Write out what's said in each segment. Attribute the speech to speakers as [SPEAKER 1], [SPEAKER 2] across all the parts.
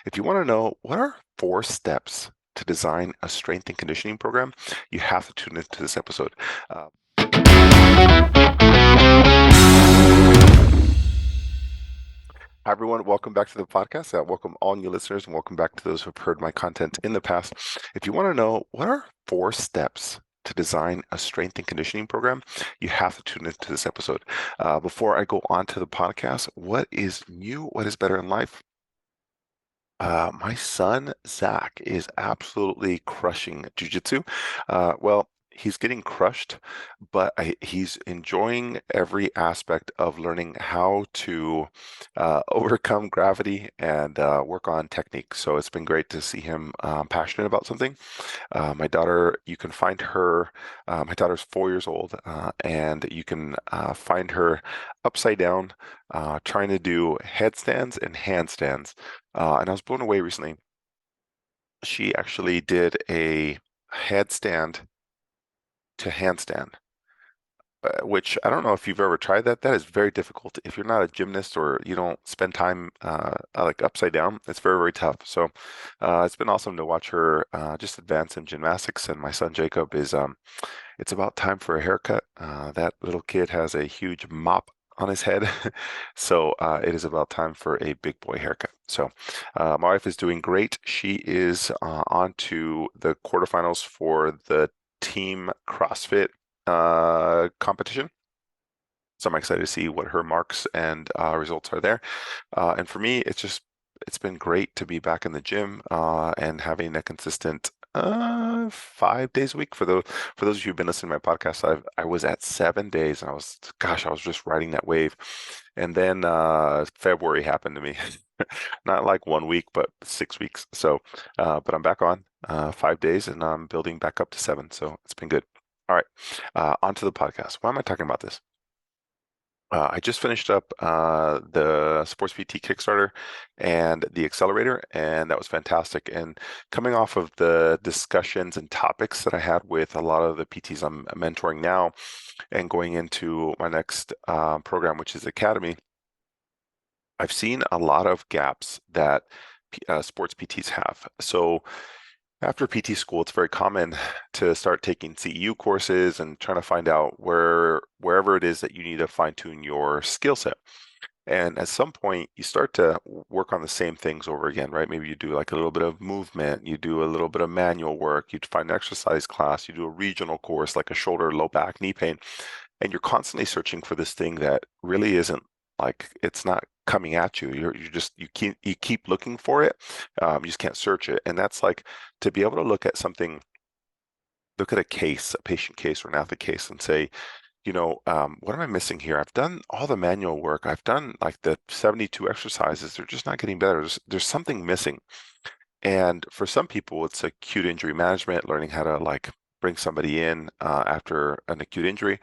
[SPEAKER 1] If you want to know what are 4 steps to design a strength and conditioning program, you have to tune into this episode. Uh, Hi, everyone. Welcome back to the podcast. Welcome all new listeners and welcome back to those who've heard my content in the past. If you want to know what are 4 steps to design a strength and conditioning program, you have to tune into this episode. Before I go on to the podcast, what is new? What is better in life? My son Zach is absolutely crushing jujitsu. Well, he's getting crushed, but he's enjoying every aspect of learning how to overcome gravity and work on technique. So it's been great to see him passionate about something. My daughter, you can find her. My daughter's 4 years old, and you can find her upside down, trying to do headstands and handstands. And I was blown away recently. She actually did a headstand to handstand, which I don't know if you've ever tried that. That is very difficult. If you're not a gymnast or you don't spend time like upside down, it's very, very tough. So it's been awesome to watch her just advance in gymnastics. And my son Jacob is, it's about time for a haircut. That little kid has a huge mop on his head. So it is about time for a big boy haircut. So my wife is doing great. She is on to the quarterfinals for the team CrossFit competition. So I'm excited to see what her marks and results are there. And for me, it's been great to be back in the gym and having a consistent 5 days a week. For those of you who've been listening to my podcast, I was at 7 days, and I was just riding that wave. And then February happened to me, not like 1 week, but 6 weeks. So, but I'm back on 5 days, and I'm building back up to 7. So it's been good. All right, on to the podcast. Why am I talking about this? I just finished up the Sports PT Kickstarter and the Accelerator, and that was fantastic. And coming off of the discussions and topics that I had with a lot of the PTs I'm mentoring now, and going into my next program, which is Academy, I've seen a lot of gaps that sports PTs have. So after PT school, it's very common to start taking CEU courses and trying to find out wherever it is that you need to fine tune your skill set. And at some point, you start to work on the same things over again, right? Maybe you do like a little bit of movement, you do a little bit of manual work, you find an exercise class, you do a regional course like a shoulder, low back, knee pain, and you're constantly searching for this thing that really isn't, like, it's not coming at you. You keep looking for it. You just can't search it. And that's like, to be able to look at a case, a patient case or an athlete case, and say, what am I missing here? I've done all the manual work. I've done like the 72 exercises. They're just not getting better. There's something missing. And for some people, it's acute injury management, learning how to like bring somebody in after an acute injury.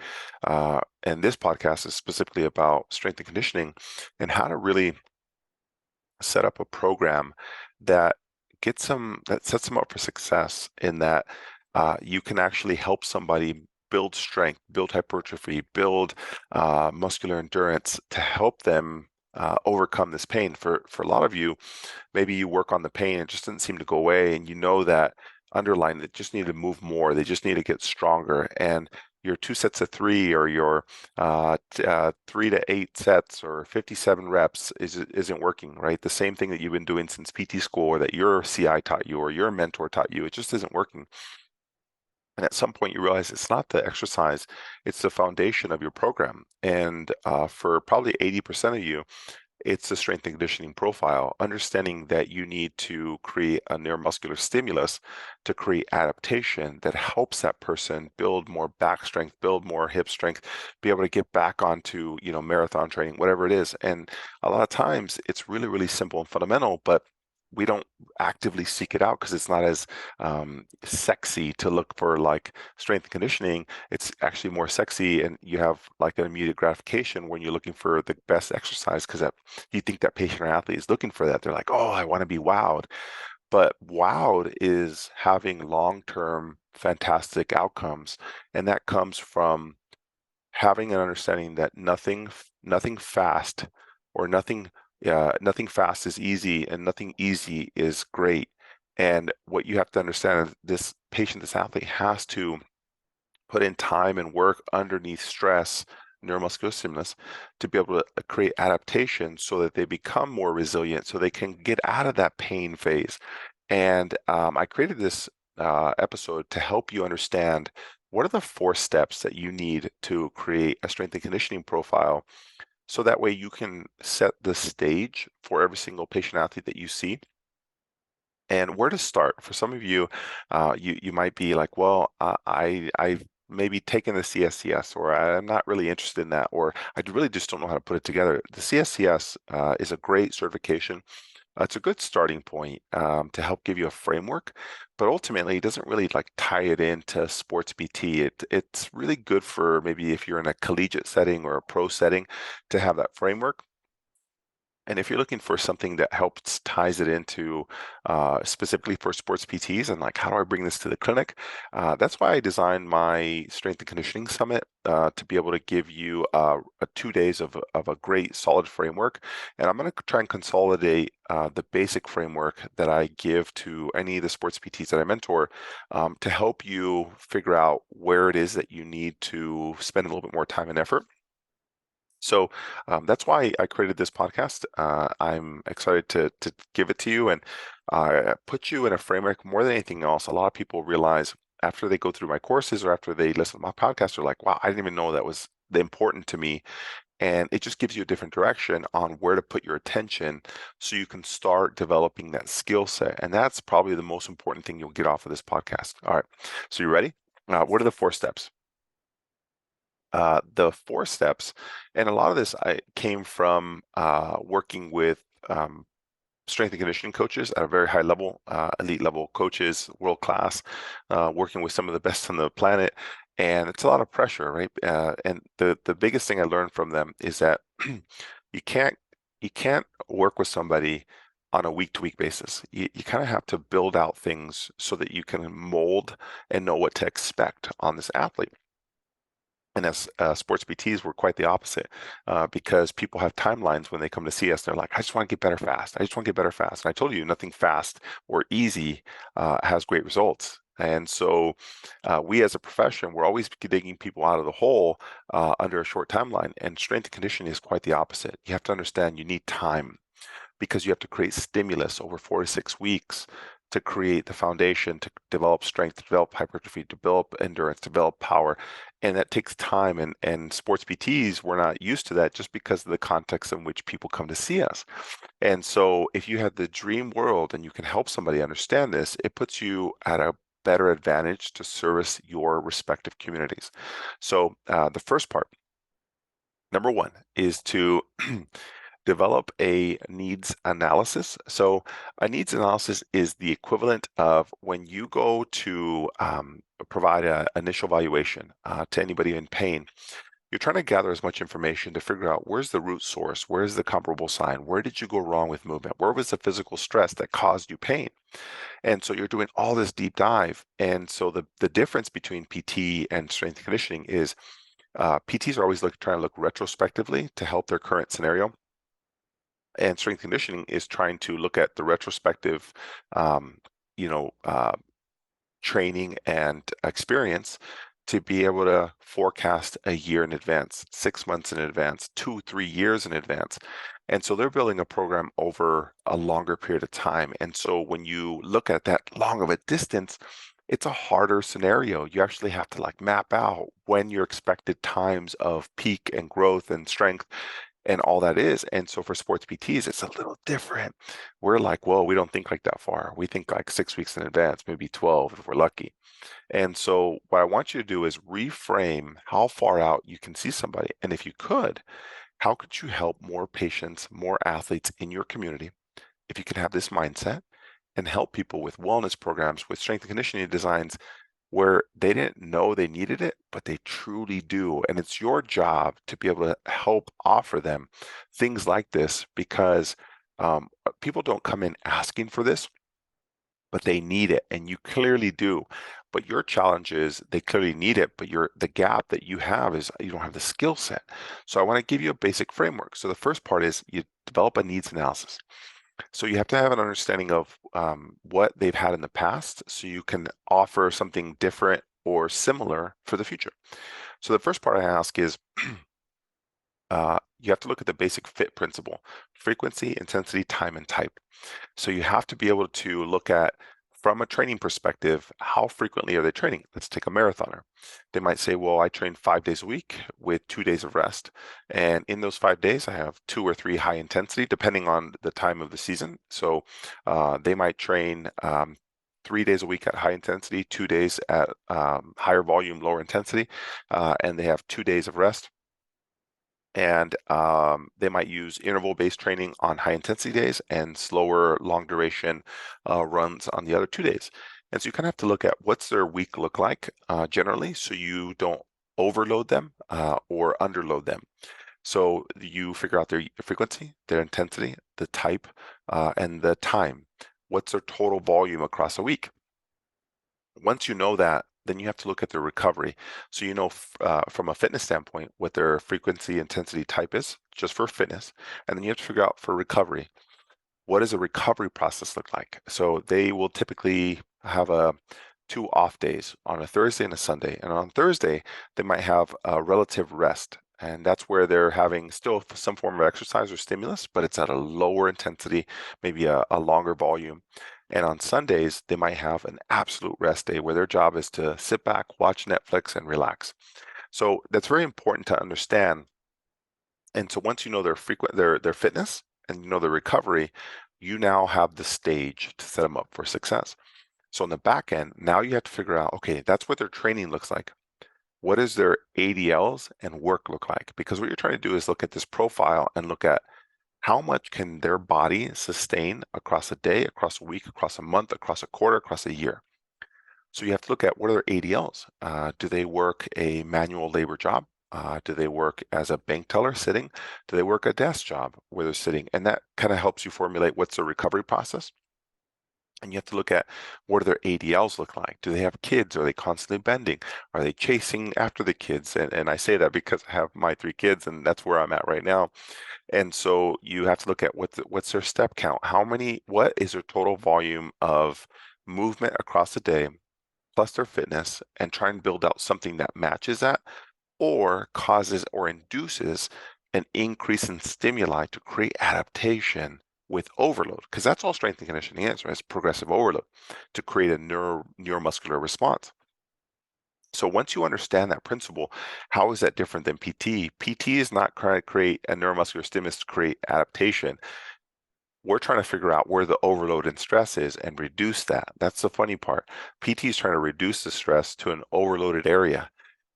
[SPEAKER 1] And this podcast is specifically about strength and conditioning and how to really set up a program that that sets them up for success, in that you can actually help somebody build strength, build hypertrophy, build muscular endurance to help them overcome this pain. For a lot of you, maybe you work on the pain, it just didn't seem to go away, and you know that underlying, they just need to move more, they just need to get stronger, and your 2 sets of 3 or your 3 to 8 sets or 57 reps isn't working, right? The same thing that you've been doing since PT school, or that your CI taught you or your mentor taught you, it just isn't working. And at some point, you realize it's not the exercise, it's the foundation of your program. And for probably 80% of you, it's the strength and conditioning profile, understanding that you need to create a neuromuscular stimulus to create adaptation that helps that person build more back strength, build more hip strength, be able to get back onto, marathon training, whatever it is. And a lot of times it's really, really simple and fundamental, but we don't actively seek it out because it's not as sexy to look for like strength and conditioning. It's actually more sexy, and you have like an immediate gratification when you're looking for the best exercise, because you think that patient or athlete is looking for that. They're like, oh, I want to be wowed. But wowed is having long-term fantastic outcomes, and that comes from having an understanding that nothing fast or nothing Nothing fast is easy, and nothing easy is great. And what you have to understand is this patient, this athlete has to put in time and work underneath stress, neuromuscular stimulus, to be able to create adaptation so that they become more resilient, so they can get out of that pain phase. And I created this episode to help you understand what are the 4 steps that you need to create a strength and conditioning profile, so that way you can set the stage for every single patient athlete that you see and where to start. For some of you, you might be like, well, I've maybe taken the CSCS, or I'm not really interested in that, or I really just don't know how to put it together. The CSCS is a great certification. It's a good starting point to help give you a framework, but ultimately it doesn't really like tie it into sports PT. It's really good for maybe if you're in a collegiate setting or a pro setting to have that framework. And if you're looking for something that helps ties it into specifically for sports PTs and like how do I bring this to the clinic, that's why I designed my strength and conditioning summit to be able to give you a 2 days of a great solid framework. And I'm going to try and consolidate the basic framework that I give to any of the sports PTs that I mentor to help you figure out where it is that you need to spend a little bit more time and effort. So that's why I created this podcast. I'm excited to give it to you and put you in a framework more than anything else. A lot of people realize after they go through my courses or after they listen to my podcast, they're like, wow, I didn't even know that was important to me. And it just gives you a different direction on where to put your attention so you can start developing that skill set. And that's probably the most important thing you'll get off of this podcast. All right. So you ready? What are the 4 steps? The 4 steps, and a lot of this I came from working with strength and conditioning coaches at a very high level, elite level coaches, world class, working with some of the best on the planet, and it's a lot of pressure, right? And the biggest thing I learned from them is that you can't you can't work with somebody on a week-to-week basis. You kind of have to build out things so that you can mold and know what to expect on this athlete. And as sports PTs, we're quite the opposite because people have timelines when they come to see us. They're like, I just want to get better fast. I just want to get better fast. And I told you, nothing fast or easy has great results. And so we as a profession, we're always digging people out of the hole under a short timeline. And strength and conditioning is quite the opposite. You have to understand you need time because you have to create stimulus over 4 to 6 weeks to create the foundation, to develop strength, to develop hypertrophy, to develop endurance, to develop power. And that takes time. And sports PTs, we're not used to that just because of the context in which people come to see us. And so if you have the dream world and you can help somebody understand this, it puts you at a better advantage to service your respective communities. So the first part, number one, is to develop a needs analysis. So a needs analysis is the equivalent of when you go to provide an initial evaluation to anybody in pain. You're trying to gather as much information to figure out where's the root source, where's the comparable sign, where did you go wrong with movement, where was the physical stress that caused you pain? And so you're doing all this deep dive. And so the difference between PT and strength and conditioning is PTs are always trying to look retrospectively to help their current scenario, and strength conditioning is trying to look at the retrospective, um, you know, training and experience to be able to forecast a year in advance, 6 months in advance, 2, 3 years in advance. And so they're building a program over a longer period of time. And so when you look at that long of a distance, it's a harder scenario. You actually have to like map out when your expected times of peak and growth and strength and all that is. And so for sports PTs, it's a little different. We're like, well, we don't think like that far. We think like 6 weeks in advance, maybe 12 if we're lucky. And so what I want you to do is reframe how far out you can see somebody. And if you could, how could you help more patients, more athletes in your community if you could have this mindset and help people with wellness programs, with strength and conditioning designs where they didn't know they needed it, but they truly do. And it's your job to be able to help offer them things like this because people don't come in asking for this, but they need it, and you clearly do. But your challenge is they clearly need it, but the gap that you have is you don't have the skill set. So I want to give you a basic framework. So the first part is you develop a needs analysis. So you have to have an understanding of what they've had in the past so you can offer something different or similar for the future. So the first part I ask is you have to look at the basic fit principle: frequency, intensity, time, and type. So you have to be able to look at, from a training perspective, how frequently are they training? Let's take a marathoner. They might say, well, I train 5 days a week with 2 days of rest. And in those 5 days, I have 2 or 3 high intensity, depending on the time of the season. So they might train 3 days a week at high intensity, 2 days at higher volume, lower intensity, and they have 2 days of rest. And they might use interval-based training on high intensity days and slower, long duration runs on the other 2 days. And so you kind of have to look at what's their week look like generally, so you don't overload them or underload them. So you figure out their frequency, their intensity, the type, and the time. What's their total volume across a week? Once you know that, then you have to look at their recovery. So you know from a fitness standpoint what their frequency, intensity, type is, just for fitness. And then you have to figure out for recovery, what does a recovery process look like? So they will typically have 2 off days on a Thursday and a Sunday. And on Thursday, they might have a relative rest. And that's where they're having still some form of exercise or stimulus, but it's at a lower intensity, maybe a longer volume. And on Sundays, they might have an absolute rest day where their job is to sit back, watch Netflix, and relax. So that's very important to understand. And so once you know their fitness and you know their recovery, you now have the stage to set them up for success. So on the back end, now you have to figure out, okay, that's what their training looks like. What does their ADLs and work look like? Because what you're trying to do is look at this profile and look at how much can their body sustain across a day, across a week, across a month, across a quarter, across a year. So you have to look at, what are their ADLs? Do they work a manual labor job? Do they work as a bank teller sitting? Do they work a desk job where they're sitting? And that kind of helps you formulate what's the recovery process. And you have to look at, what do their ADLs look like? Do they have kids? Are they constantly bending? Are they chasing after the kids? And I say that because I have my 3 kids, and that's where I'm at right now. And so you have to look at what's their step count? What is their total volume of movement across the day, plus their fitness, and try and build out something that matches that or causes or induces an increase in stimuli to create adaptation with overload, because that's all strength and conditioning is, right? It's progressive overload to create a neuromuscular response. So once you understand that principle, how is that different than PT? PT is not trying to create a neuromuscular stimulus to create adaptation. We're trying to figure out where the overload and stress is and reduce that. That's the funny part. PT is trying to reduce the stress to an overloaded area,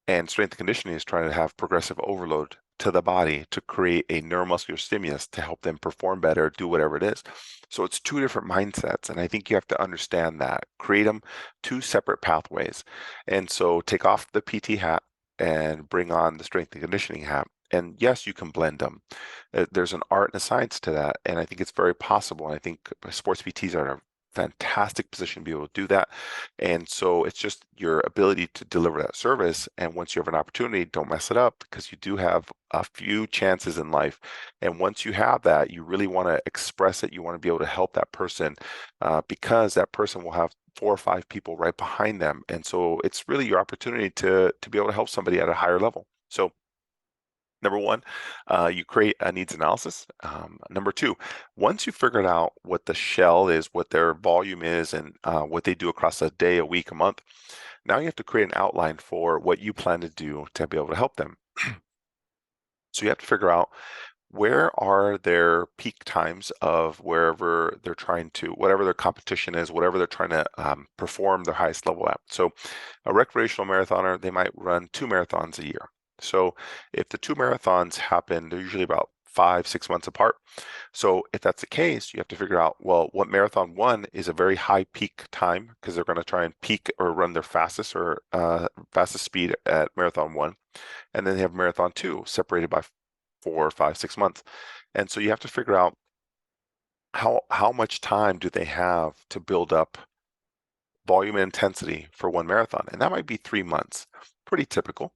[SPEAKER 1] and strength and conditioning is trying to have progressive overload to the body to create a neuromuscular stimulus to help them perform better, do whatever it is. So it's 2 different mindsets. And I think you have to understand that. Create them 2 separate pathways. And so take off the PT hat and bring on the strength and conditioning hat. And yes, you can blend them. There's an art and a science to that. And I think it's very possible. And I think sports PTs are in a fantastic position to be able to do that. And so it's just your ability to deliver that service. And once you have an opportunity, don't mess it up, because you do have a few chances in life. And once you have that, you really want to express it. You want to be able to help that person because that person will have 4 or 5 people right behind them. And so it's really your opportunity to be able to help somebody at a higher level. So number one, you create a needs analysis. Number two, once you figured out what the shell is, what their volume is, and what they do across a day, a week, a month, now you have to create an outline for what you plan to do to be able to help them. So you have to figure out, where are their peak times of wherever they're trying to, whatever their competition is, whatever they're trying to perform their highest level at. So a recreational marathoner, they might run 2 marathons a year. So if the 2 marathons happen, they're usually about 5-6 months apart. So if that's the case, you have to figure out, well, what marathon 1 is a very high peak time, because they're going to try and peak or run their fastest speed at marathon 1. And then they have marathon 2 separated by 4, 5, 6 months. And so you have to figure out, how much time do they have to build up volume and intensity for 1 marathon? And that might be 3 months, pretty typical.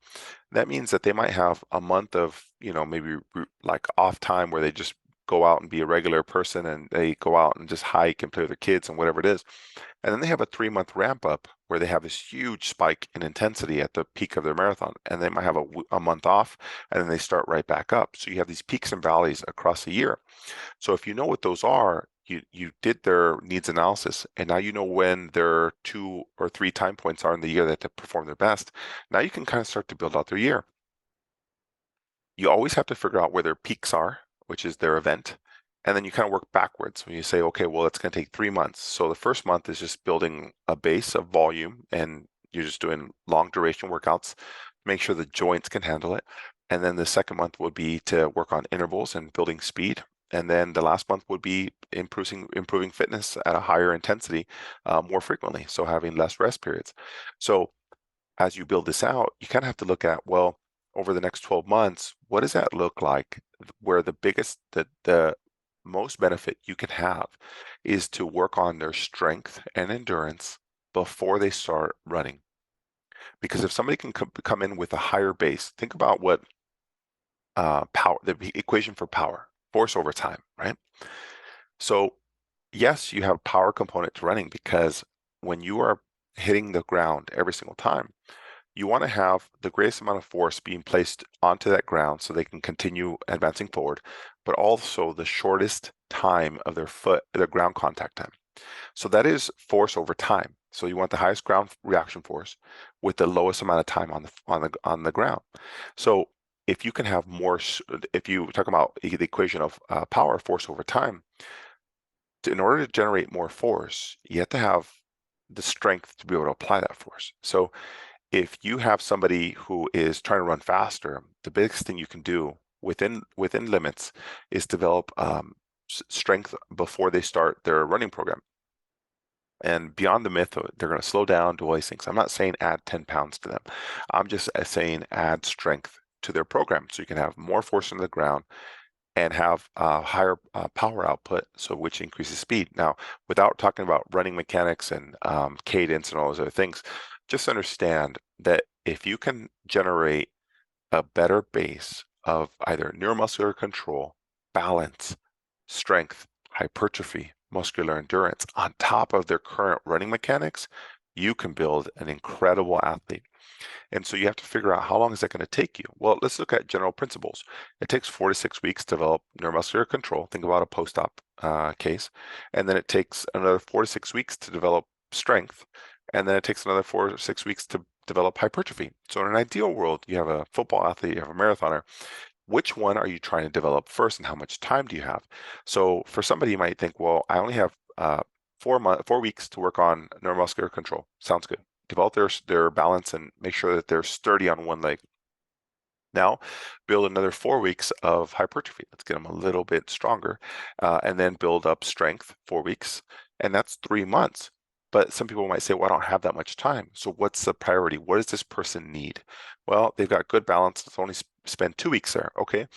[SPEAKER 1] That means that they might have a month of, maybe like off time where they just go out and be a regular person and they go out and just hike and play with their kids and whatever it is. And then they have a 3-month ramp up where they have this huge spike in intensity at the peak of their marathon. And they might have a month off and then they start right back up. So you have these peaks and valleys across the year. So if you know what those are, you did their needs analysis, and now you know when their 2 or 3 time points are in the year that they perform their best. Now you can kind of start to build out their year. You always have to figure out where their peaks are, which is their event, and then you kind of work backwards when you say, okay, well, it's going to take 3 months. So the first month is just building a base of volume, and you're just doing long duration workouts, make sure the joints can handle it. And then the second month would be to work on intervals and building speed. And then the last month would be improving fitness at a higher intensity more frequently, so having less rest periods. So as you build this out, you kind of have to look at, well, over the next 12 months, what does that look like? Where the most benefit you can have is to work on their strength and endurance before they start running. Because if somebody can come in with a higher base, think about what power, the equation for power, force over time, right? So yes, you have power component to running because when you are hitting the ground every single time, you want to have the greatest amount of force being placed onto that ground so they can continue advancing forward, but also the shortest time of their ground contact time. So that is force over time. So you want the highest ground reaction force with the lowest amount of time on the ground. So if you can have more, if you talk about the equation of power, force over time, in order to generate more force, you have to have the strength to be able to apply that force. So if you have somebody who is trying to run faster, the biggest thing you can do within limits is develop strength before they start their running program. And beyond the myth, they're going to slow down, do all these things. I'm not saying add 10 pounds to them. I'm just saying add strength to their program so you can have more force on the ground and have higher power output, so which increases speed. Now, without talking about running mechanics and cadence and all those other things, just understand that if you can generate a better base of either neuromuscular control, balance, strength, hypertrophy, muscular endurance on top of their current running mechanics, you can build an incredible athlete. And so you have to figure out how long is that going to take you? Well, let's look at general principles. It takes 4 to 6 weeks to develop neuromuscular control. Think about a post-op case. And then it takes another 4 to 6 weeks to develop strength. And then it takes another 4 to 6 weeks to develop hypertrophy. So in an ideal world, you have a football athlete, you have a marathoner. Which one are you trying to develop first and how much time do you have? So for somebody, you might think, well, I only have 4 weeks to work on neuromuscular control. Sounds good. Develop their balance and make sure that they're sturdy on one leg. Now, build another 4 weeks of hypertrophy. Let's get them a little bit stronger, and then build up strength 4 weeks, and that's 3 months. But some people might say, well, I don't have that much time. So what's the priority? What does this person need? Well, they've got good balance. Let's only spend 2 weeks there. Okay.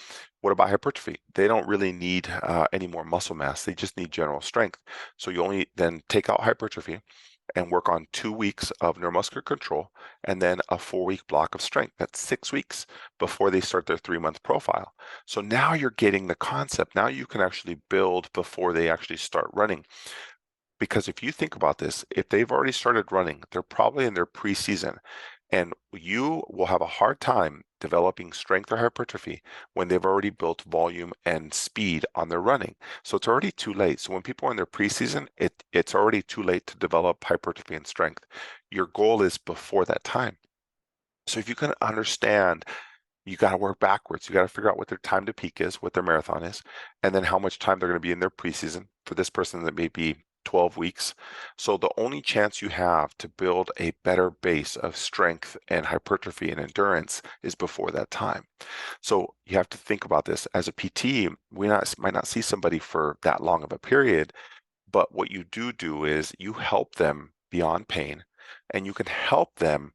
[SPEAKER 1] What about hypertrophy? They don't really need any more muscle mass. They just need general strength. So you only then take out hypertrophy and work on 2 weeks of neuromuscular control and then a 4-week block of strength. That's 6 weeks before they start their 3-month profile. So now you're getting the concept. Now you can actually build before they actually start running. Because if you think about this, if they've already started running, they're probably in their preseason, and you will have a hard time developing strength or hypertrophy when they've already built volume and speed on their running. So it's already too late. So when people are in their preseason, it's already too late to develop hypertrophy and strength. Your goal is before that time. So if you can understand, you got to work backwards. You got to figure out what their time to peak is, what their marathon is, and then how much time they're going to be in their preseason. For this person, that may be 12 weeks. So the only chance you have to build a better base of strength and hypertrophy and endurance is before that time. So you have to think about this. As a PT, might not see somebody for that long of a period, but what you do is you help them beyond pain, and you can help them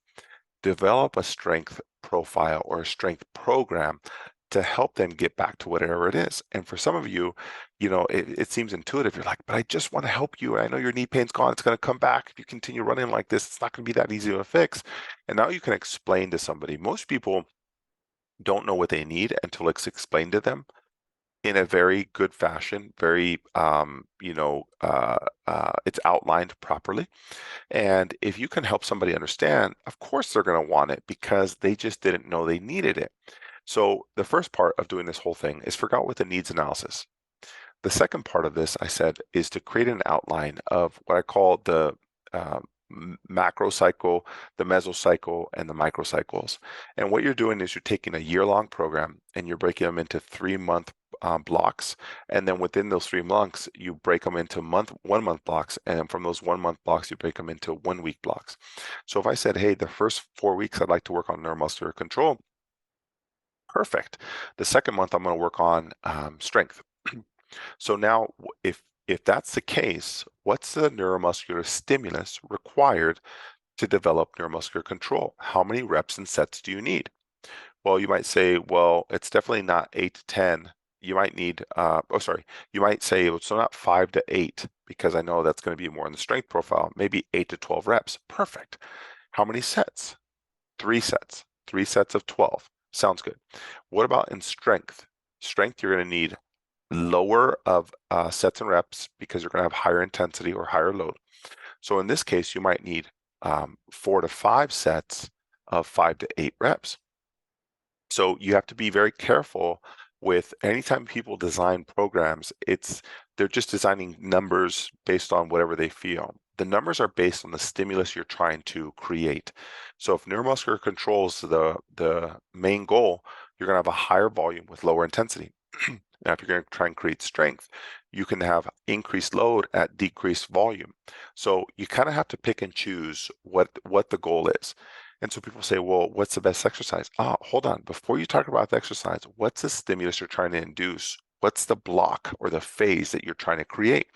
[SPEAKER 1] develop a strength profile or a strength program to help them get back to whatever it is. And for some of you, it seems intuitive. You're like, but I just want to help you. And I know your knee pain's gone. It's going to come back. If you continue running like this, it's not going to be that easy of a fix. And now you can explain to somebody. Most people don't know what they need until it's explained to them. in a very good fashion, very, it's outlined properly. And if you can help somebody understand, of course they're going to want it because they just didn't know they needed it. So the first part of doing this whole thing is figure out what the needs analysis. The second part of this, I said, is to create an outline of what I call the macro cycle, the mesocycle, and the microcycles. And what you're doing is you're taking a year-long program and you're breaking them into 3-month blocks. And then within those 3 months, you break them into 1-month blocks. And from those 1-month blocks, you break them into 1-week blocks. So if I said, hey, the first 4 weeks, I'd like to work on neuromuscular control, perfect. The second month, I'm going to work on strength. So now, if that's the case, what's the neuromuscular stimulus required to develop neuromuscular control? How many reps and sets do you need? Well, you might say, well, it's definitely not 8 to 10. You might need, you might say, so not 5 to 8, because I know that's going to be more in the strength profile, maybe 8 to 12 reps. Perfect. How many sets? 3 sets. 3 sets of 12. Sounds good. What about in strength? Strength, you're going to need lower of sets and reps because you're going to have higher intensity or higher load. So in this case, you might need 4 to 5 sets of 5 to 8 reps. So you have to be very careful with anytime people design programs, they're just designing numbers based on whatever they feel. The numbers are based on the stimulus you're trying to create. So if neuromuscular control is the main goal, you're going to have a higher volume with lower intensity. Now, if you're going to try and create strength, you can have increased load at decreased volume. So you kind of have to pick and choose what the goal is. And so people say, well, what's the best exercise? Hold on. Before you talk about the exercise, what's the stimulus you're trying to induce? What's the block or the phase that you're trying to create?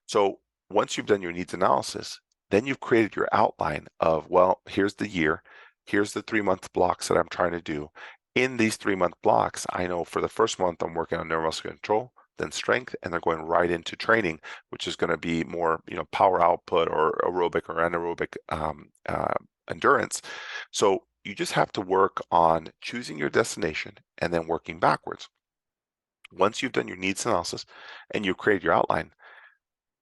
[SPEAKER 1] So once you've done your needs analysis, then you've created your outline of, well, here's the year, here's the 3-month blocks that I'm trying to do. In these 3-month blocks, I know for the first month, I'm working on neuromuscular control, then strength, and they're going right into training, which is going to be more, power output or aerobic or anaerobic endurance. So you just have to work on choosing your destination and then working backwards. Once you've done your needs analysis and you've created your outline,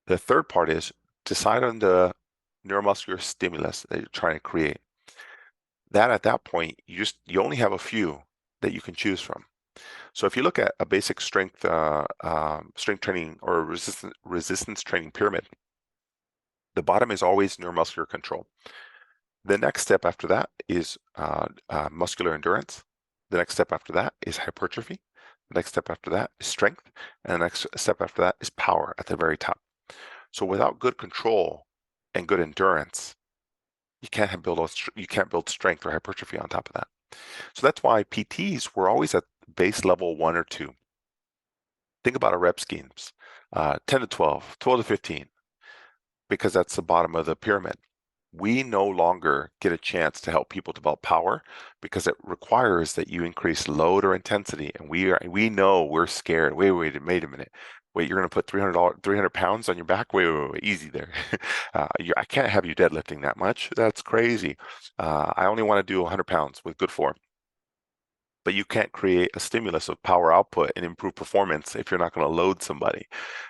[SPEAKER 1] the third part is decide on the neuromuscular stimulus that you're trying to create. That at that point, you only have a few that you can choose from. So if you look at a basic strength training or resistance training pyramid, the bottom is always neuromuscular control. The next step after that is muscular endurance. The next step after that is hypertrophy. The next step after that is strength. And the next step after that is power at the very top. So without good control and good endurance, you can't build strength or hypertrophy on top of that. So that's why PTs were always at base level 1 or 2. Think about our rep schemes, 10 to 12, 12 to 15, because that's the bottom of the pyramid. We no longer get a chance to help people develop power because it requires that you increase load or intensity. And we know we're scared. Wait a minute. Wait, you're going to put 300 pounds on your back? Wait, easy there. I can't have you deadlifting that much. That's crazy. I only want to do 100 pounds with good form. But you can't create a stimulus of power output and improve performance if you're not going to load somebody.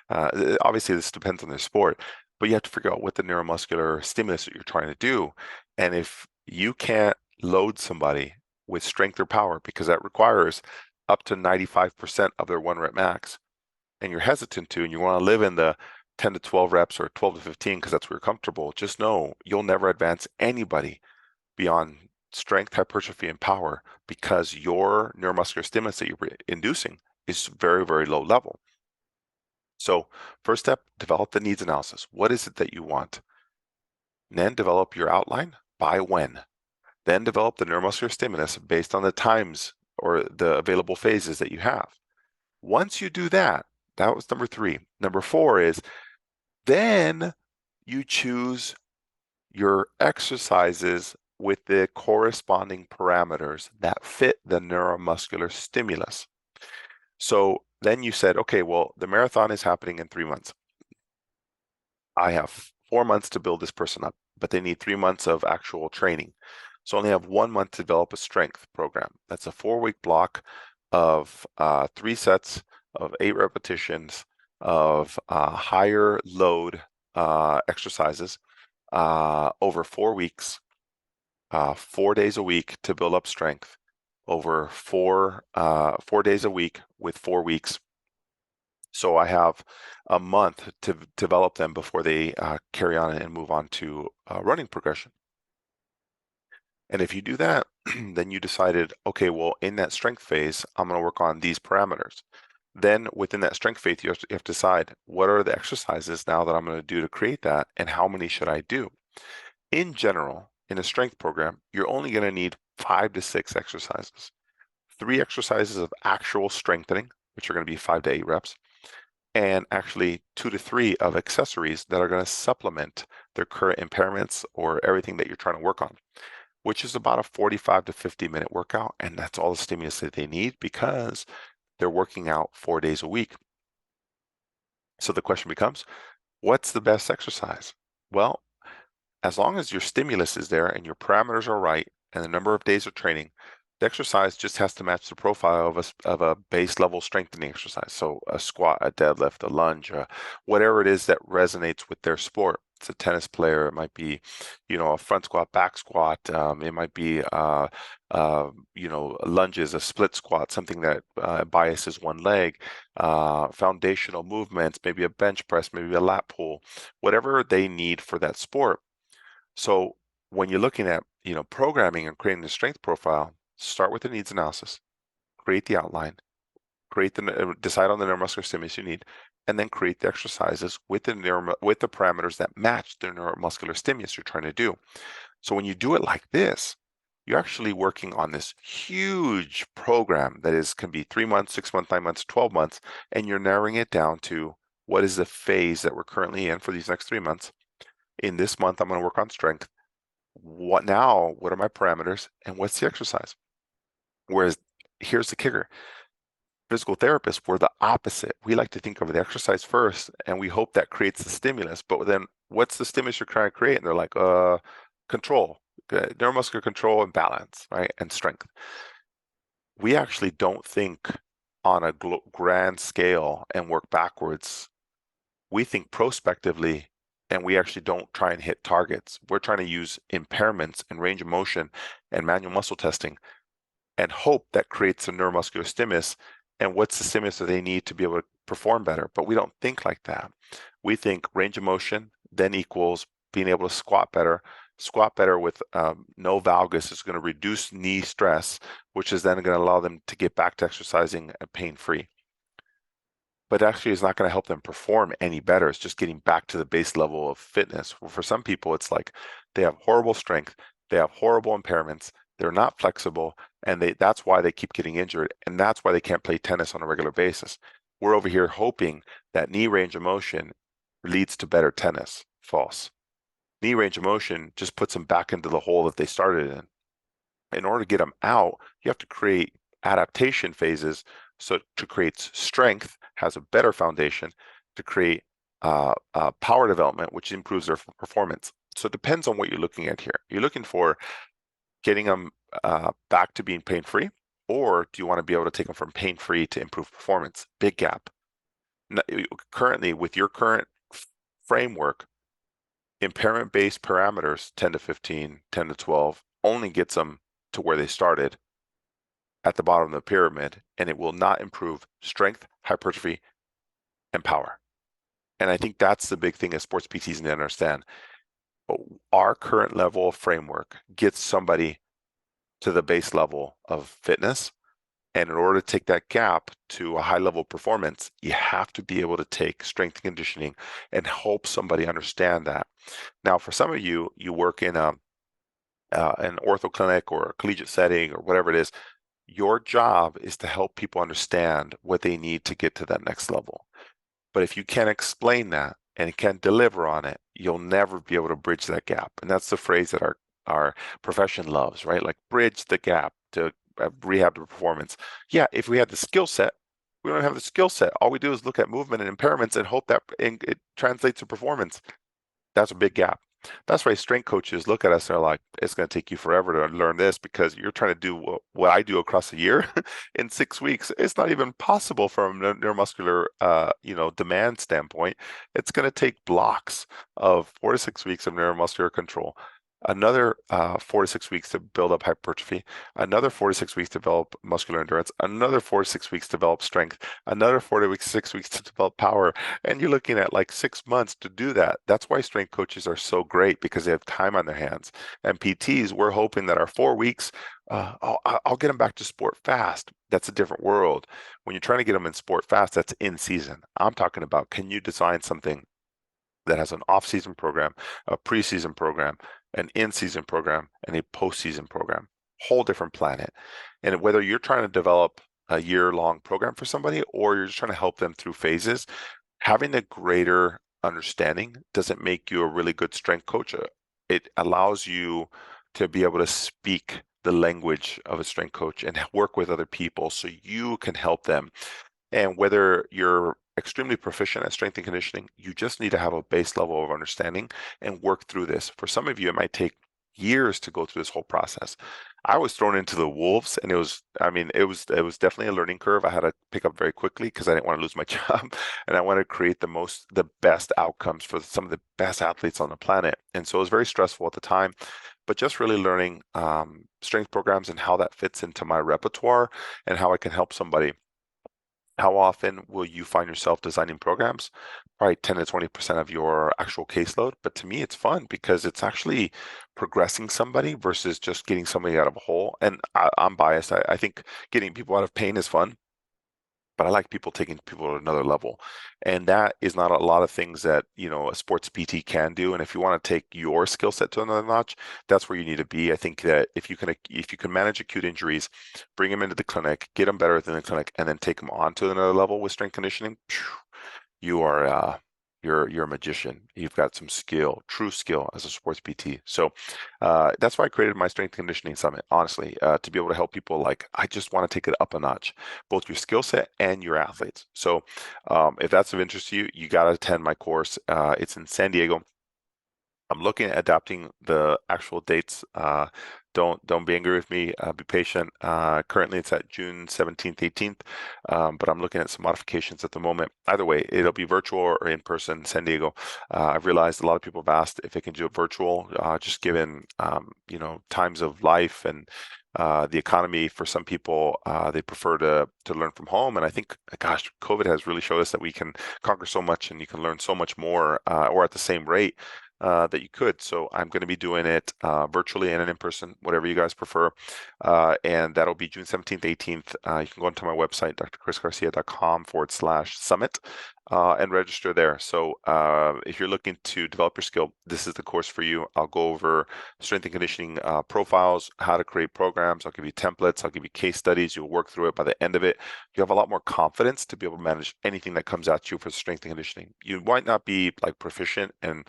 [SPEAKER 1] Obviously, this depends on their sport, but you have to figure out what the neuromuscular stimulus that you're trying to do. And if you can't load somebody with strength or power, because that requires up to 95% of their 1 rep max, and you're hesitant to, and you want to live in the 10 to 12 reps or 12 to 15 because that's where you're comfortable, just know you'll never advance anybody beyond strength, hypertrophy, and power because your neuromuscular stimulus that you're inducing is very, very low level. So first step, develop the needs analysis. What is it that you want? And then develop your outline by when. Then develop the neuromuscular stimulus based on the times or the available phases that you have. Once you do that, that was number 3. Number 4 is then you choose your exercises with the corresponding parameters that fit the neuromuscular stimulus. So then you said, okay, well, the marathon is happening in 3 months. I have 4 months to build this person up, but they need 3 months of actual training. So I only have 1 month to develop a strength program. That's a 4-week block of 3 sets of 8 repetitions of higher load exercises over 4 weeks, 4 days a week to build up strength over 4 days a week with 4 weeks. So I have a month to develop them before they carry on and move on to running progression. And if you do that, then you decided, okay, well, in that strength phase, I'm going to work on these parameters. Then within that strength phase, you have to decide what are the exercises now that I'm going to do to create that, and how many should I do? In general, in a strength program, you're only going to need 5 to 6 exercises. 3 exercises of actual strengthening, which are going to be 5 to 8 reps, and actually 2 to 3 of accessories that are going to supplement their current impairments or everything that you're trying to work on, which is about a 45 to 50-minute workout. And that's all the stimulus that they need because they're working out 4 days a week. So the question becomes, what's the best exercise? Well, as long as your stimulus is there and your parameters are right and the number of days of training, the exercise just has to match the profile of a base level strengthening exercise. So a squat, a deadlift, a lunge, whatever it is that resonates with their sport. It's a tennis player. It might be, a front squat, back squat. It might be, lunges, a split squat, something that biases one leg. Foundational movements, maybe a bench press, maybe a lat pull, whatever they need for that sport. So when you're looking at, programming and creating the strength profile, start with the needs analysis, create the outline, decide on the neuromuscular stimulus you need, and then create the exercises with the parameters that match the neuromuscular stimulus you're trying to do. So when you do it like this, you're actually working on this huge program that can be 3 months, 6 months, 9 months, 12 months, and you're narrowing it down to what is the phase that we're currently in for these next 3 months. In this month, I'm going to work on strength. What are my parameters, and what's the exercise? Whereas here's the kicker. Physical therapists, we're the opposite. We like to think of the exercise first, and we hope that creates the stimulus. But then what's the stimulus you're trying to create? And they're like, control, neuromuscular control and balance, right? And strength. We actually don't think on a grand scale and work backwards. We think prospectively, and we actually don't try and hit targets. We're trying to use impairments and range of motion and manual muscle testing and hope that creates a neuromuscular stimulus. And what's the stimulus that they need to be able to perform better? But we don't think like that. We think range of motion then equals being able to squat better. Squat better with no valgus is going to reduce knee stress, which is then going to allow them to get back to exercising pain-free. But actually it's not going to help them perform any better. It's just getting back to the base level of fitness. Well, for some people, it's like they have horrible strength, they have horrible impairments, they're not flexible, and that's why they keep getting injured, and that's why they can't play tennis on a regular basis. We're over here hoping that knee range of motion leads to better tennis. False. Knee range of motion just puts them back into the hole that they started in. In order to get them out, you have to create adaptation phases. So to create strength has a better foundation to create power development, which improves their performance. So it depends on what you're looking at here. You're looking for getting them back to being pain-free, or do you want to be able to take them from pain-free to improved performance? Big gap. Currently, with your current framework, impairment-based parameters, 10 to 15, 10 to 12, only gets them to where they started at the bottom of the pyramid, and it will not improve strength, hypertrophy, and power. And I think that's the big thing as sports PTs need to understand. But our current level of framework gets somebody to the base level of fitness. And in order to take that gap to a high level of performance, you have to be able to take strength and conditioning and help somebody understand that. Now, for some of you, you work in an ortho clinic or a collegiate setting or whatever it is. Your job is to help people understand what they need to get to that next level. But if you can't explain that and can't deliver on it, you'll never be able to bridge that gap. And that's the phrase that our profession loves, right? Like bridge the gap to rehab to performance. Yeah, if we had the skill set, we don't have the skill set. All we do is look at movement and impairments and hope that it translates to performance. That's a big gap. That's why strength coaches look at us and they're like, it's going to take you forever to learn this because you're trying to do what I do across a year in 6 weeks. It's not even possible from a neuromuscular, demand standpoint. It's going to take blocks of 4 to 6 weeks of neuromuscular control, another 4 to 6 weeks to build up hypertrophy, another 4 to 6 weeks to develop muscular endurance, another 4 to 6 weeks to develop strength, another 4 to 6 weeks to develop power. And you're looking at like 6 months to do that. That's why strength coaches are so great because they have time on their hands. And PTs, we're hoping that our 4 weeks, I'll get them back to sport fast. That's a different world. When you're trying to get them in sport fast, that's in season. I'm talking about, can you design something that has an off-season program, a preseason program, an in-season program, and a postseason program? Whole different planet. And whether you're trying to develop a year-long program for somebody or you're just trying to help them through phases, having a greater understanding doesn't make you a really good strength coach. It allows you to be able to speak the language of a strength coach and work with other people so you can help them. And whether you're extremely proficient at strength and conditioning, you just need to have a base level of understanding and work through this. For some of you, it might take years to go through this whole process. I was thrown into the wolves, and it was definitely a learning curve. I had to pick up very quickly because I didn't want to lose my job, and I wanted to create the best outcomes for some of the best athletes on the planet. And so it was very stressful at the time, but just really learning strength programs and how that fits into my repertoire and how I can help somebody. How often will you find yourself designing programs? Probably 10 to 20% of your actual caseload. But to me, it's fun because it's actually progressing somebody versus just getting somebody out of a hole. And I'm biased. I think getting people out of pain is fun, but I like people taking people to another level. And that is not a lot of things that, a sports PT can do. And if you want to take your skill set to another notch, that's where you need to be. I think that if you can manage acute injuries, bring them into the clinic, get them better than the clinic, and then take them on to another level with strength conditioning, you are you're a magician. You've got some skill, true skill as a sports PT. So that's why I created my strength conditioning summit, honestly, to be able to help people. Like, I just want to take it up a notch, both your skill set and your athletes. So if that's of interest to you, you got to attend my course. It's in San Diego. I'm looking at adapting the actual dates. Don't be angry with me. Be patient. Currently, it's at June 17th, 18th, but I'm looking at some modifications at the moment. Either way, it'll be virtual or in person, San Diego. I've realized a lot of people have asked if they can do it virtual, just given times of life and the economy. For some people, they prefer to learn from home. And I think, gosh, COVID has really showed us that we can conquer so much and you can learn so much more, or at the same rate that you could. So I'm going to be doing it virtually and in person, whatever you guys prefer. And that'll be June 17th, 18th. You can go onto my website, drchrisgarcia.com/summit, and register there. So if you're looking to develop your skill, this is the course for you. I'll go over strength and conditioning profiles, how to create programs. I'll give you templates. I'll give you case studies. You'll work through it. By the end of it, you have a lot more confidence to be able to manage anything that comes at you for strength and conditioning. You might not be like proficient and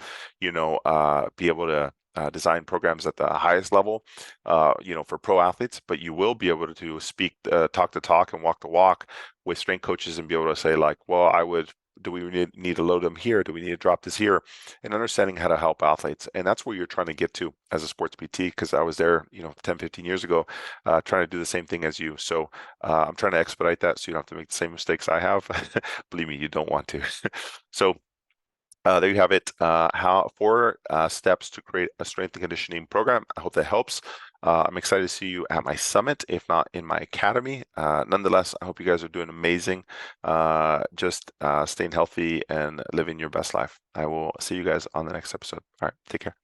[SPEAKER 1] be able to design programs at the highest level, for pro athletes, but you will be able to speak, talk the talk and walk the walk with strength coaches and be able to say like, well, do we need to load them here? Do we need to drop this here? And understanding how to help athletes. And that's where you're trying to get to as a sports PT, because I was there, 10, 15 years ago, trying to do the same thing as you. So I'm trying to expedite that so you don't have to make the same mistakes I have. Believe me, you don't want to. So there you have it. How 4 steps to create a strength and conditioning program. I hope that helps. I'm excited to see you at my summit, if not in my academy. Nonetheless, I hope you guys are doing amazing. Just staying healthy and living your best life. I will see you guys on the next episode. All right, take care.